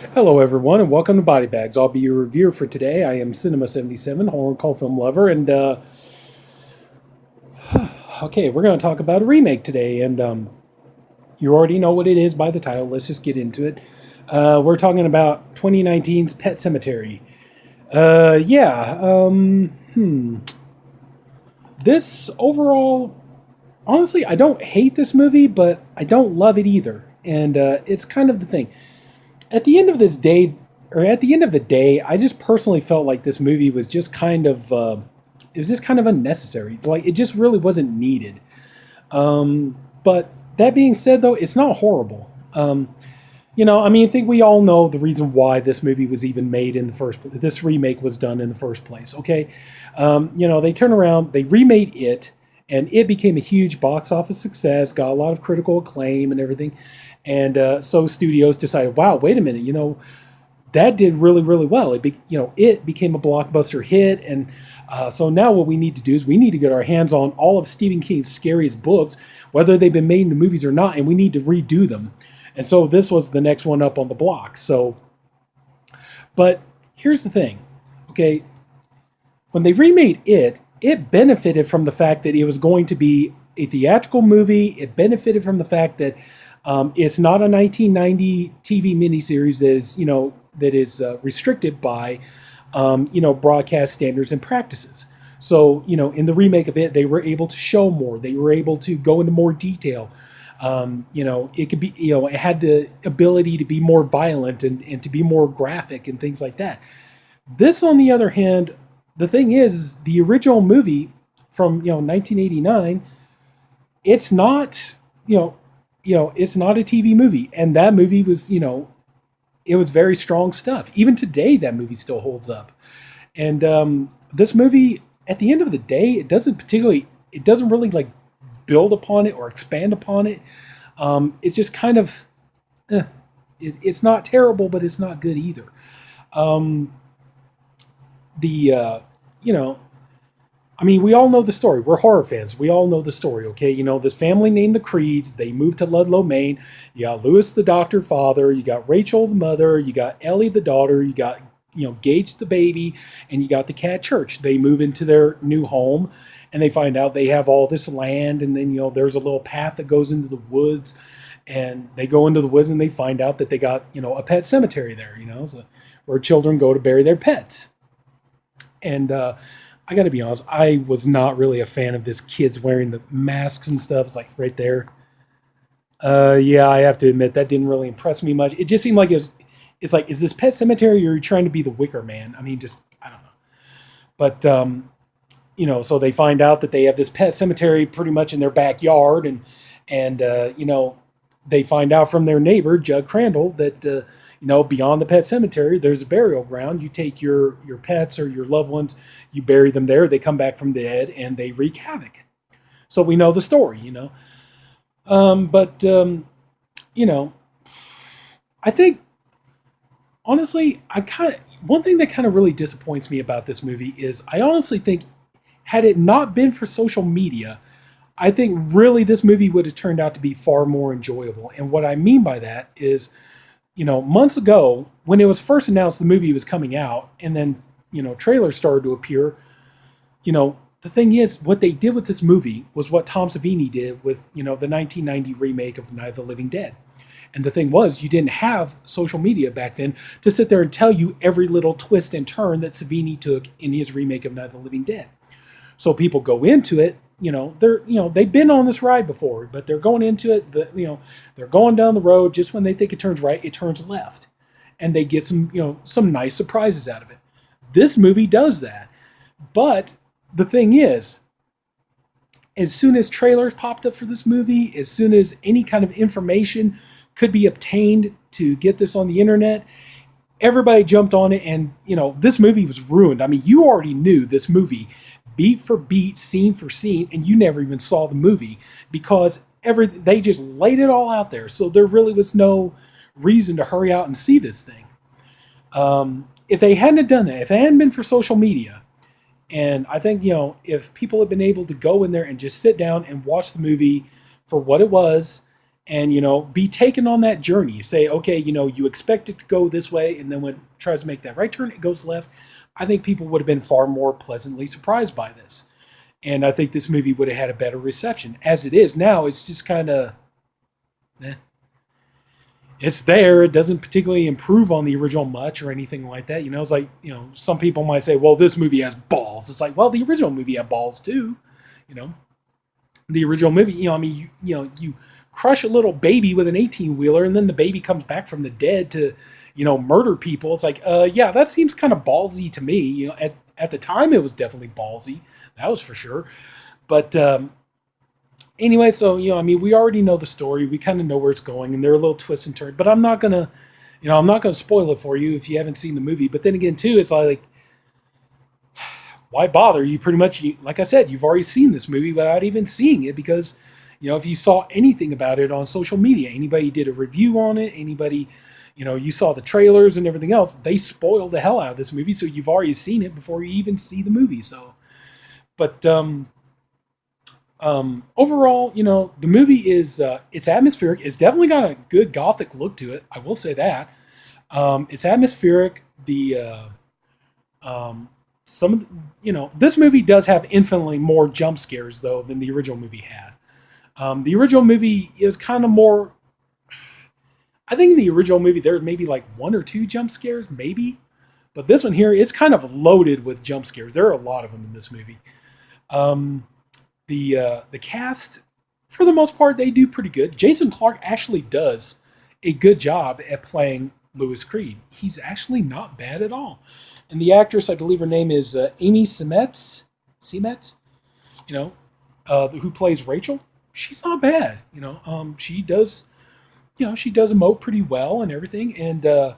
Hello, everyone, and welcome to Body Bags. I'll be your reviewer for today. I am Sinema77, horror and cult film lover, and okay, we're going to talk about a remake today, and you already know what it is by the title. Let's just get into it. We're talking about 2019's Pet Sematary. Yeah, this overall, honestly, I don't hate this movie, but I don't love it either, and it's kind of the thing. At the end of this day, or at the end of the day, I just personally felt like this movie was just kind of, it was just kind of unnecessary. Like it just really wasn't needed. But that being said, though, it's not horrible. I think we all know the reason why this movie was even made in the first. This remake was done in the first place. Okay, they turn around, they remade it, and it became a huge box office success. Got a lot of critical acclaim and everything, and so studios decided, wow, wait a minute, that did really, really well. It became a blockbuster hit, and so now what we need to do is we need to get our hands on all of Stephen King's scariest books, whether they've been made into movies or not, and we need to redo them. And so this was the next one up on the block. But here's the thing, okay? When they remade it, it benefited from the fact that it was going to be a theatrical movie. It benefited from the fact that it's not a 1990 TV miniseries that is restricted by broadcast standards and practices. So in the remake of it, they were able to show more. They were able to go into more detail. It could be it had the ability to be more violent and to be more graphic and things like that. This, on the other hand, the thing is the original movie from 1989. It's not it's not a TV movie, and that movie was it was very strong stuff. Even today, that movie still holds up. And this movie, at the end of the day, it doesn't really like build upon it or expand upon it. It's just kind of, it's not terrible, but it's not good either. Um, the we all know the story. We're horror fans. We all know the story, okay? This family named the Creeds. They moved to Ludlow, Maine. You got Lewis, the doctor father. You got Rachel, the mother. You got Ellie, the daughter. You got, Gage, the baby. And you got the cat Church. They move into their new home, and they find out they have all this land. And then, there's a little path that goes into the woods. And they go into the woods, and they find out that they got, a pet cemetery there, so, where children go to bury their pets. And, I got to be honest, I was not really a fan of this kids wearing the masks and stuff. It's like right there. Yeah, I have to admit that didn't really impress me much. It just seemed like it's like, is this Pet Cemetery or are you trying to be the Wicker Man? I mean, just, I don't know. But, so they find out that they have this pet cemetery pretty much in their backyard. And they find out from their neighbor, Jug Crandall, that, beyond the pet cemetery, there's a burial ground. You take your pets or your loved ones, you bury them there. They come back from the dead and they wreak havoc. So we know the story. I think, honestly, one thing that kind of really disappoints me about this movie is I honestly think had it not been for social media, I think really this movie would have turned out to be far more enjoyable. And what I mean by that is, months ago, when it was first announced the movie was coming out, and then, trailers started to appear, the thing is, what they did with this movie was what Tom Savini did with, the 1990 remake of Night of the Living Dead. And the thing was, you didn't have social media back then to sit there and tell you every little twist and turn that Savini took in his remake of Night of the Living Dead. So people go into it, they've been on this ride before, but they're going into it, they're going down the road. Just when they think it turns right, it turns left, and they get some nice surprises out of it. This movie does that. But the thing is, as soon as trailers popped up for this movie, as soon as any kind of information could be obtained to get this on the internet, everybody jumped on it, and this movie was ruined. I mean, you already knew this movie beat for beat, scene for scene, and you never even saw the movie because they just laid it all out there. So there really was no reason to hurry out and see this thing. If they hadn't done that, if it hadn't been for social media, and I think, if people had been able to go in there and just sit down and watch the movie for what it was, and be taken on that journey. Say, okay, you expect it to go this way, and then when it tries to make that right turn, it goes left. I think people would have been far more pleasantly surprised by this, and I think this movie would have had a better reception. As it is now, it's just kind of, eh. It's there. It doesn't particularly improve on the original much or anything like that. It's like, some people might say, well, this movie has balls. It's like, well, the original movie had balls too. You know, the original movie, you crush a little baby with an 18-wheeler and then the baby comes back from the dead to, murder people. It's like, yeah, that seems kind of ballsy to me. At the time it was definitely ballsy. That was for sure. But, anyway, so, we already know the story. We kind of know where it's going, and there are little twists and turns. But I'm not gonna, I'm not gonna spoil it for you if you haven't seen the movie. But then again, too, it's like, why bother? You pretty much, like I said, you've already seen this movie without even seeing it because, if you saw anything about it on social media, anybody did a review on it, anybody, you saw the trailers and everything else, they spoiled the hell out of this movie. So you've already seen it before you even see the movie. So, but overall, the movie is it's atmospheric. It's definitely got a good gothic look to it. I will say that. It's atmospheric. Some of this movie does have infinitely more jump scares though than the original movie had. The original movie is kind of more. I think in the original movie there maybe like one or two jump scares, maybe, but this one here is kind of loaded with jump scares. There are a lot of them in this movie. The cast, for the most part, they do pretty good. Jason Clarke actually does a good job at playing Louis Creed. He's actually not bad at all. And the actress, I believe her name is Amy Seimetz, who plays Rachel. She's not bad. She does, she does emote pretty well and everything. And the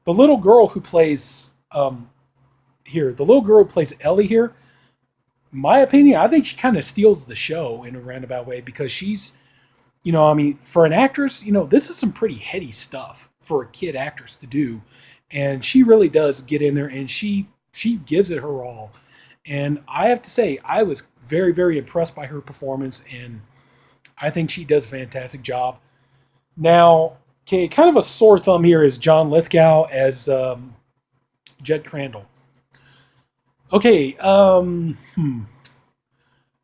little girl who plays the little girl who plays Ellie here. My opinion, I think she kind of steals the show in a roundabout way because she's, for an actress, this is some pretty heady stuff for a kid actress to do. And she really does get in there and she gives it her all. And I have to say, I was very, very impressed by her performance and I think she does a fantastic job. Now, okay, kind of a sore thumb here is John Lithgow as Judd Crandall. Okay,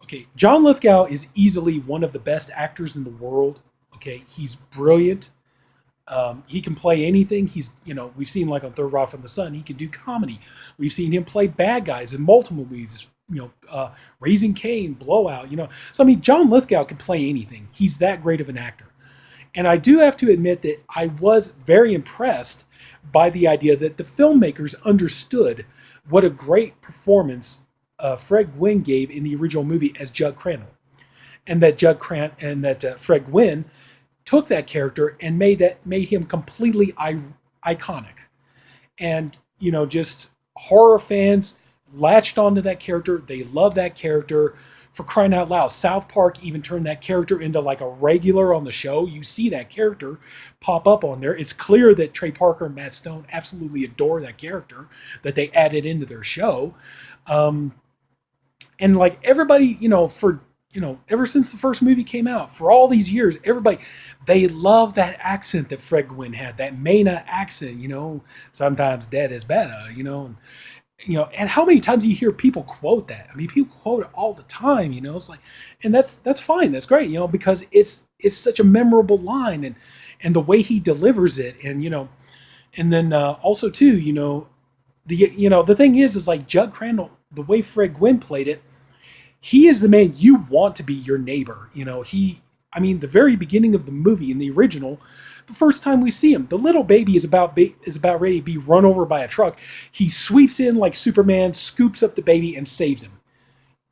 Okay, John Lithgow is easily one of the best actors in the world. Okay, he's brilliant. He can play anything. We've seen like on Third Rock from the Sun, he can do comedy. We've seen him play bad guys in multiple movies. Raising Cain, Blowout. So John Lithgow can play anything. He's that great of an actor. And I do have to admit that I was very impressed by the idea that the filmmakers understood what a great performance Fred Gwynne gave in the original movie as Judd Crandall, and that Fred Gwynne took that character and made him completely iconic, and just horror fans latched onto that character. They love that character. For crying out loud, South Park even turned that character into like a regular on the show. You see that character pop up on there. It's clear that Trey Parker and Matt Stone absolutely adore that character that they added into their show. And like everybody, ever since the first movie came out, for all these years, they love that accent that Fred Gwynne had, that Maine accent, sometimes dead is better, and how many times you hear people quote that? People quote it all the time, it's like, and that's fine. That's great, because it's such a memorable line and the way he delivers it. And, and then also too, the thing is like Judd Crandall, the way Fred Gwynne played it, he is the man you want to be your neighbor. The very beginning of the movie in the original, the first time we see him, the little baby is about ready to be run over by a truck. He sweeps in like Superman, scoops up the baby and saves him.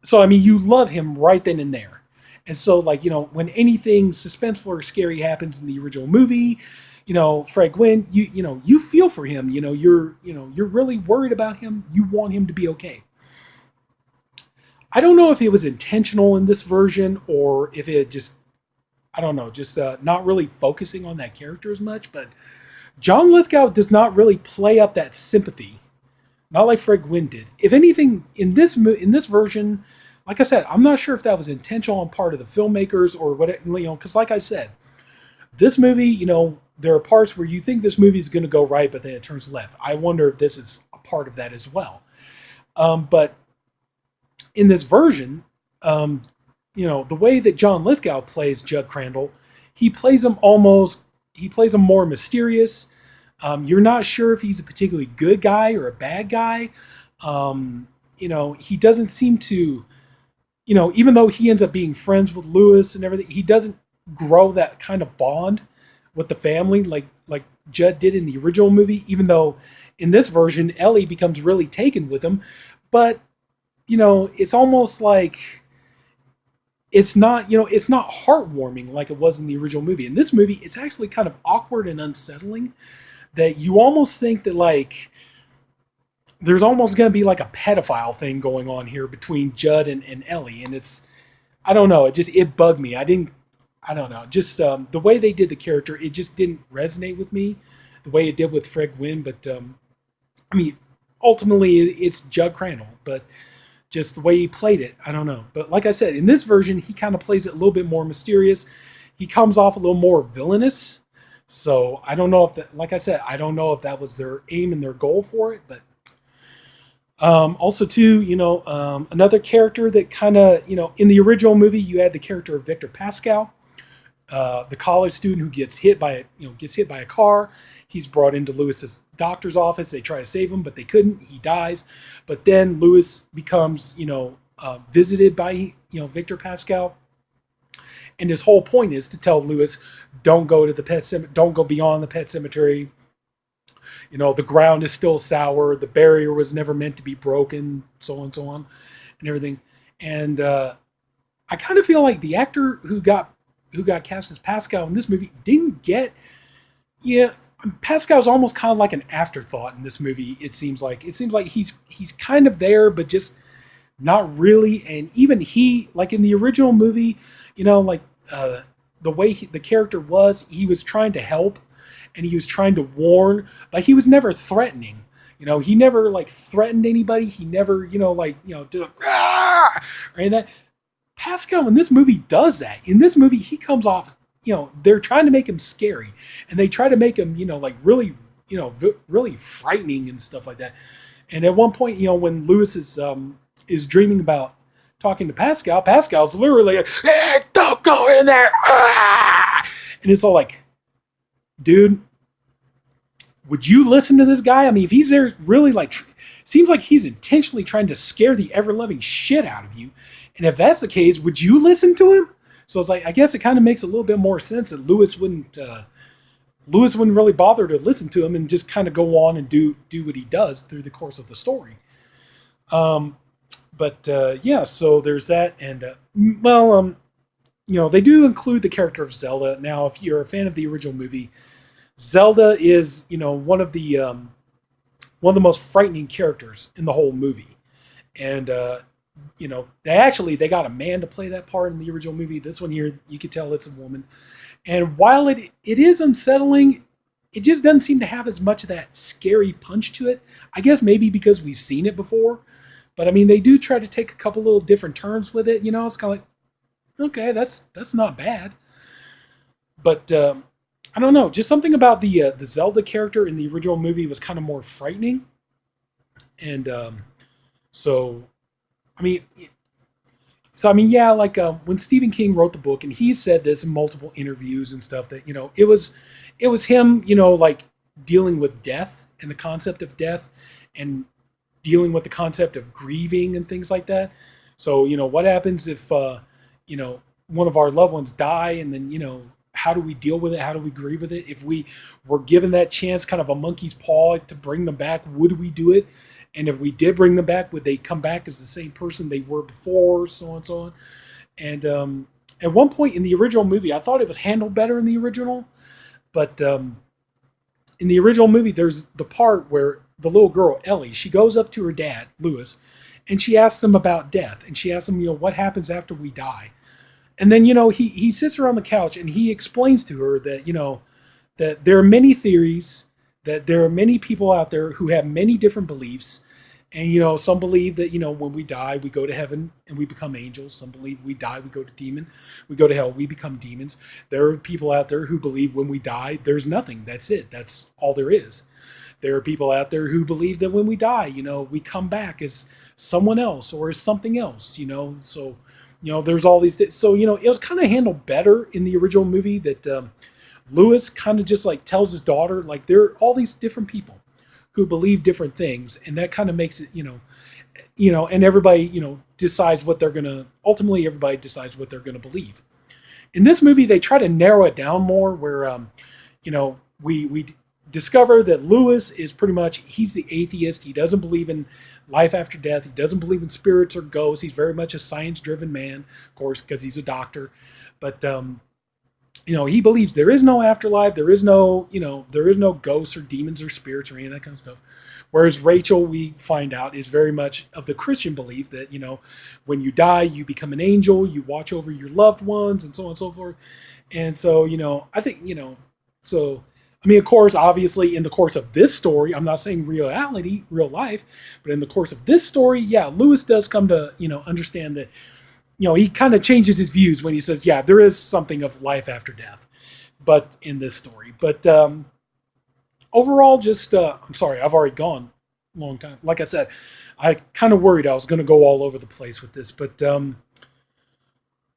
So, you love him right then and there. And so like, when anything suspenseful or scary happens in the original movie, Fred Gwynne, you feel for him, you're really worried about him. You want him to be okay. I don't know if it was intentional in this version or if it just, I don't know, just not really focusing on that character as much. But John Lithgow does not really play up that sympathy, not like Fred Gwynne did. If anything, in this version, like I said, I'm not sure if that was intentional on part of the filmmakers or what, because like I said, This movie, there are parts where you think this movie is going to go right, but then it turns left. I wonder if this is a part of that as well. But in this version, um, the way that John Lithgow plays Judd Crandall, he plays him almost, he plays him more mysterious. You're not sure if he's a particularly good guy or a bad guy. He doesn't seem to, even though he ends up being friends with Lewis and everything, he doesn't grow that kind of bond with the family like Judd did in the original movie. Even though in this version Ellie becomes really taken with him, but it's almost like it's not heartwarming like it was in the original movie. In this movie, it's actually kind of awkward and unsettling that you almost think that like there's almost going to be like a pedophile thing going on here between Judd and Ellie, and I don't know, it bugged me. I don't know, just the way they did the character, it just didn't resonate with me the way it did with Fred Gwynn. But I mean, ultimately it's Judd Crandall, but just the way he played it, I don't know. But like I said, in this version, he kind of plays it a little bit more mysterious. He comes off a little more villainous. So I don't know if that, like I said, I don't know if that was their aim and their goal for it. But also too, another character that kind of, in the original movie, you had the character of Victor Pascal, the college student who gets hit by a car. He's brought into Lewis's doctor's office. They try to save him, but they couldn't. He dies. But then Lewis becomes, visited by, Victor Pascal. And his whole point is to tell Lewis, don't go to the pet cemetery, don't go beyond the pet cemetery. The ground is still sour. The barrier was never meant to be broken, so on and so on, and everything. And I kind of feel like the actor who got cast as Pascal in this movie didn't get. Yeah, Pascal's almost kind of like an afterthought in this movie. It seems like he's kind of there, but just not really. And even he, like in the original movie, the way the character was, he was trying to help and he was trying to warn. Like, he was never threatening. He never like threatened anybody. He never, did or any of that. Pascal in this movie does that. In this movie, he comes off, they're trying to make him scary, and they try to make him, like really, really frightening and stuff like that. And at one point, when Lewis is dreaming about talking to Pascal, Pascal's literally like, hey, don't go in there. Ah! And it's all like, dude, would you listen to this guy? I mean, if he's there really like, seems like he's intentionally trying to scare the ever-loving shit out of you. And if that's the case, would you listen to him? So it's like, I guess it kind of makes a little bit more sense that Lewis wouldn't really bother to listen to him and just kind of go on and do what he does through the course of the story. Yeah, so there's that. And, they do include the character of Zelda. Now, if you're a fan of the original movie, Zelda is, one of the most frightening characters in the whole movie. And, they got a man to play that part in the original movie. This one here, you could tell it's a woman. And while it is unsettling, it just doesn't seem to have as much of that scary punch to it. I guess maybe because we've seen it before. But I mean, they do try to take a couple little different turns with it. It's kind of like, okay, that's not bad. But I don't know, just something about the Zelda character in the original movie was kind of more frightening. And yeah, like when Stephen King wrote the book, and he said this in multiple interviews and stuff, that it was him, like dealing with death and the concept of death, and dealing with the concept of grieving and things like that. So what happens if one of our loved ones die, and then how do we deal with it? How do we grieve with it? If we were given that chance, kind of a monkey's paw, to bring them back, would we do it? And if we did bring them back, would they come back as the same person they were before, so on and so on? And at one point in the original movie, I thought it was handled better in the original. But in the original movie, there's the part where the little girl, Ellie, she goes up to her dad, Lewis, and she asks him about death. And she asks him, what happens after we die? And then, he sits her on the couch and he explains to her that, that there are many theories, that there are many people out there who have many different beliefs, And some believe that when we die, we go to heaven and we become angels. Some believe we die, we go to demon, we go to hell, we become demons. There are people out there who believe when we die, there's nothing. That's it. That's all there is. There are people out there who believe that when we die, we come back as someone else or as something else. So there's all these. So it was kind of handled better in the original movie that Lewis kind of just like tells his daughter like there are all these different people who believe different things, and that kind of makes it and everybody decides what they're gonna ultimately everybody decides what they're gonna believe. In this movie, they try to narrow it down more, where we discover that Lewis is pretty much he's the atheist. He doesn't believe in life after death. He doesn't believe in spirits or ghosts. He's very much a science-driven man, of course, because he's a doctor. But he believes there is no afterlife. There is no ghosts or demons or spirits or any of that kind of stuff. Whereas Rachel, we find out, is very much of the Christian belief that, when you die, you become an angel, you watch over your loved ones, and so on and so forth. And so, I think, so, I mean, of course, obviously, in the course of this story, I'm not saying reality, real life, but in the course of this story, yeah, Lewis does come to, understand that, he kind of changes his views when he says, yeah, there is something of life after death, but in this story. But overall, just, I'm sorry, I've already gone a long time. Like I said, I kind of worried I was going to go all over the place with this, but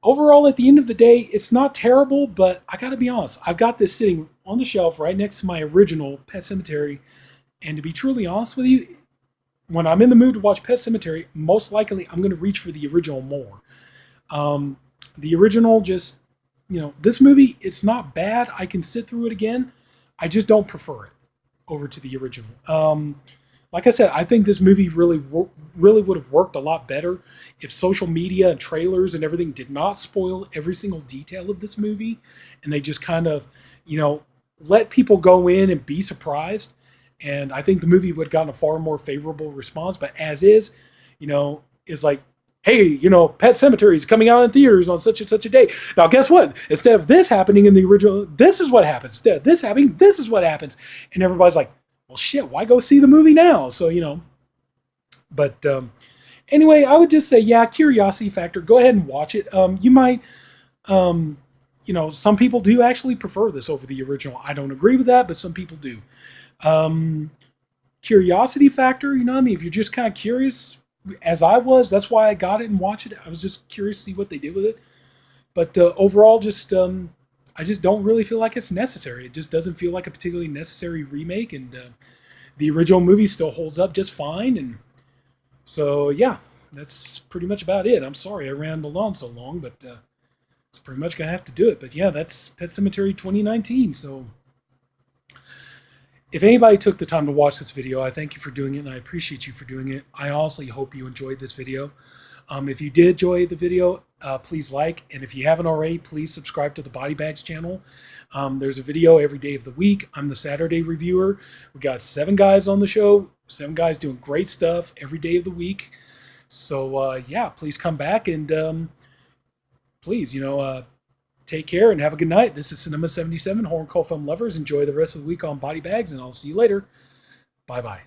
overall, at the end of the day, it's not terrible, but I got to be honest. I've got this sitting on the shelf right next to my original Pet Sematary, and to be truly honest with you, when I'm in the mood to watch Pet Sematary, most likely I'm going to reach for the original more. The original just, this movie, it's not bad. I can sit through it again. I just don't prefer it over to the original. Like I said, I think this movie really would have worked a lot better if social media and trailers and everything did not spoil every single detail of this movie, and they just kind of, let people go in and be surprised. And I think the movie would have gotten a far more favorable response. But as is, is like, hey, Pet Sematary is coming out in theaters on such and such a day. Now, guess what? Instead of this happening in the original, this is what happens. Instead of this happening, this is what happens. And everybody's like, well, shit, why go see the movie now? So, but anyway, I would just say, yeah, curiosity factor. Go ahead and watch it. You might, some people do actually prefer this over the original. I don't agree with that, but some people do. Curiosity factor, if you're just kind of curious, as I was, that's why I got it and watched it. I was just curious to see what they did with it. But overall, just I just don't really feel like it's necessary. It just doesn't feel like a particularly necessary remake, and the original movie still holds up just fine. And so, yeah, that's pretty much about it. I'm sorry I rambled on so long, but it's pretty much gonna have to do it. But yeah, that's Pet Sematary 2019. So if anybody took the time to watch this video, I thank you for doing it, and I appreciate you for doing it. I honestly hope you enjoyed this video. If you did enjoy the video, please like, and if you haven't already, please subscribe to the Body Bags channel. There's a video every day of the week. I'm the Saturday reviewer. We got 7 guys on the show, 7 guys doing great stuff every day of the week. So yeah, please come back, and please, take care and have a good night. This is Sinema77, horror and cult film lovers. Enjoy the rest of the week on Body Bags, and I'll see you later. Bye-bye.